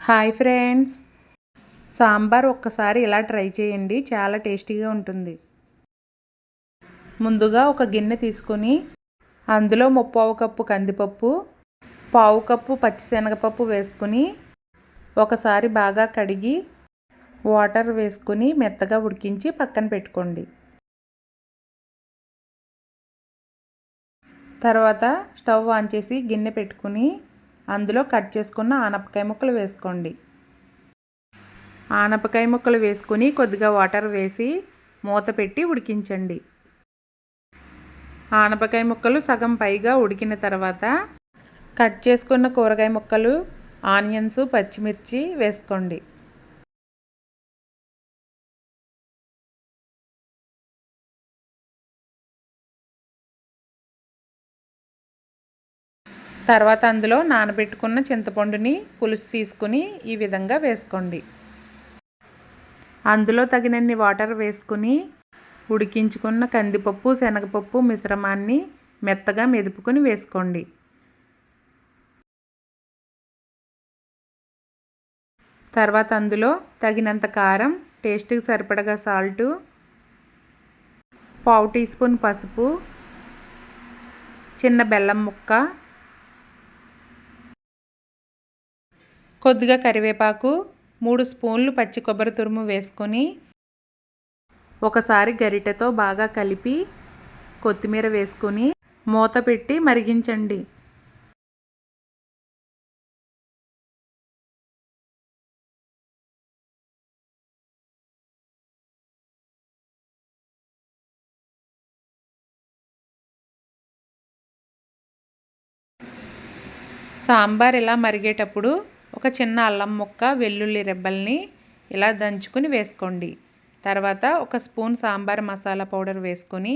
Hi friends, sambar ఒక్కసారి ఇలా try చేయండి. చాలా టేస్టీగా ఉంటుంది. ముందుగా ఒక గిన్నె తీసుకొని అందులో 3/4 కప్పు కందిపప్పు, 1/2 కప్పు పచ్చిశనగపప్పు వేసుకుని ఒకసారి బాగా కడిగి వాటర్ వేసుకుని మెత్తగా ఉడికించి పక్కన పెట్టుకోండి. తర్వాత స్టవ్ ఆన్ చేసి గిన్నె పెట్టుకుని అందులో కట్ చేసుకున్న ఆనపకాయ ముక్కలు వేసుకోండి. ఆనపకాయ ముక్కలు వేసుకుని కొద్దిగా వాటర్ వేసి మూత పెట్టి ఉడికించండి. ఆనపకాయ ముక్కలు సగం పైగా ఉడికిన తర్వాత కట్ చేసుకున్న కూరగాయ ముక్కలు, ఆనియన్స్, పచ్చిమిర్చి వేసుకోండి. తర్వాత అందులో నానబెట్టుకున్న చింతపండుని పులుసు తీసుకుని ఈ విధంగా వేసుకోండి. అందులో తగినన్ని వాటర్ వేసుకుని ఉడికించుకున్న కందిపప్పు, శనగపప్పు మిశ్రమాన్ని మెత్తగా మెదుపుకొని వేసుకోండి. తర్వాత అందులో తగినంత కారం, టేస్ట్కి సరిపడగా సాల్టు, 1/2 టీ స్పూన్ పసుపు, చిన్న బెల్లం ముక్క, కొద్దిగా కరివేపాకు, 3 స్పూన్లు పచ్చి కొబ్బరి తురుము వేసుకొని ఒకసారి గరిటెతో బాగా కలిపి కొత్తిమీర వేసుకొని మూత పెట్టి మరిగించండి. సాంబార్ ఇలా మరిగేటప్పుడు ఒక చిన్న అల్లం ముక్క, వెల్లుల్లి రెబ్బల్ని ఇలా దంచుకుని వేసుకోండి. తర్వాత ఒక స్పూన్ సాంబార్ మసాలా పౌడర్ వేసుకొని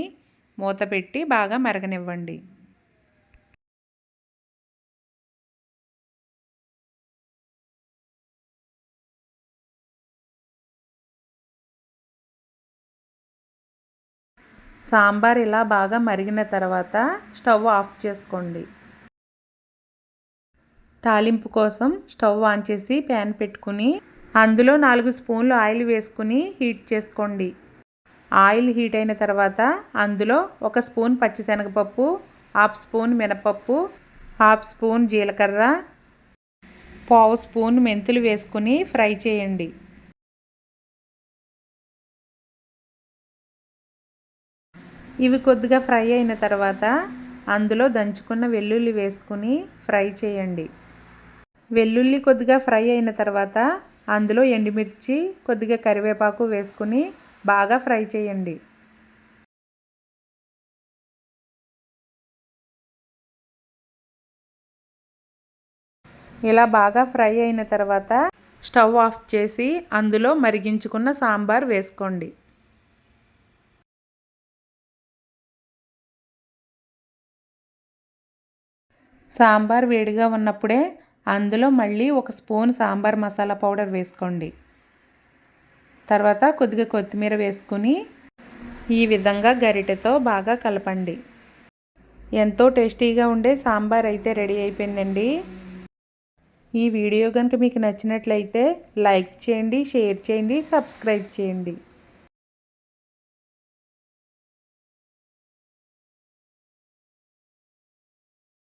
మూత పెట్టి బాగా మరగనివ్వండి. సాంబార్ ఇలా బాగా మరిగిన తర్వాత స్టవ్ ఆఫ్ చేసుకోండి. తాలింపు కోసం స్టవ్ ఆన్ చేసి ప్యాన్ పెట్టుకుని అందులో 4 స్పూన్లు ఆయిల్ వేసుకుని హీట్ చేసుకోండి. ఆయిల్ హీట్ అయిన తర్వాత అందులో 1 స్పూన్ పచ్చిశనగపప్పు, 1/2 స్పూన్ మినపప్పు, 1/2 స్పూన్ జీలకర్ర, 1/2 స్పూన్ మెంతులు వేసుకుని ఫ్రై చేయండి. ఇవి కొద్దిగా ఫ్రై అయిన తర్వాత అందులో దంచుకున్న వెల్లుల్లి వేసుకుని ఫ్రై చేయండి. వెల్లుల్లి కొద్దిగా ఫ్రై అయిన తర్వాత అందులో ఎండుమిర్చి, కొద్దిగా కరివేపాకు వేసుకుని బాగా ఫ్రై చేయండి. ఇలా బాగా ఫ్రై అయిన తర్వాత స్టవ్ ఆఫ్ చేసి అందులో మరిగించుకున్న సాంబార్ వేసుకోండి. సాంబార్ వేడిగా ఉన్నప్పుడే అందులో మళ్ళీ 1 స్పూన్ సాంబార్ మసాలా పౌడర్ వేసుకోండి. తర్వాత కొద్దిగా కొత్తిమీర వేసుకుని ఈ విధంగా గరిటెతో బాగా కలపండి. ఎంతో టేస్టీగా ఉండే సాంబార్ అయితే రెడీ అయిపోయిందండి. ఈ వీడియో కనుక మీకు నచ్చినట్లయితే లైక్ చేయండి, షేర్ చేయండి, సబ్స్క్రైబ్ చేయండి.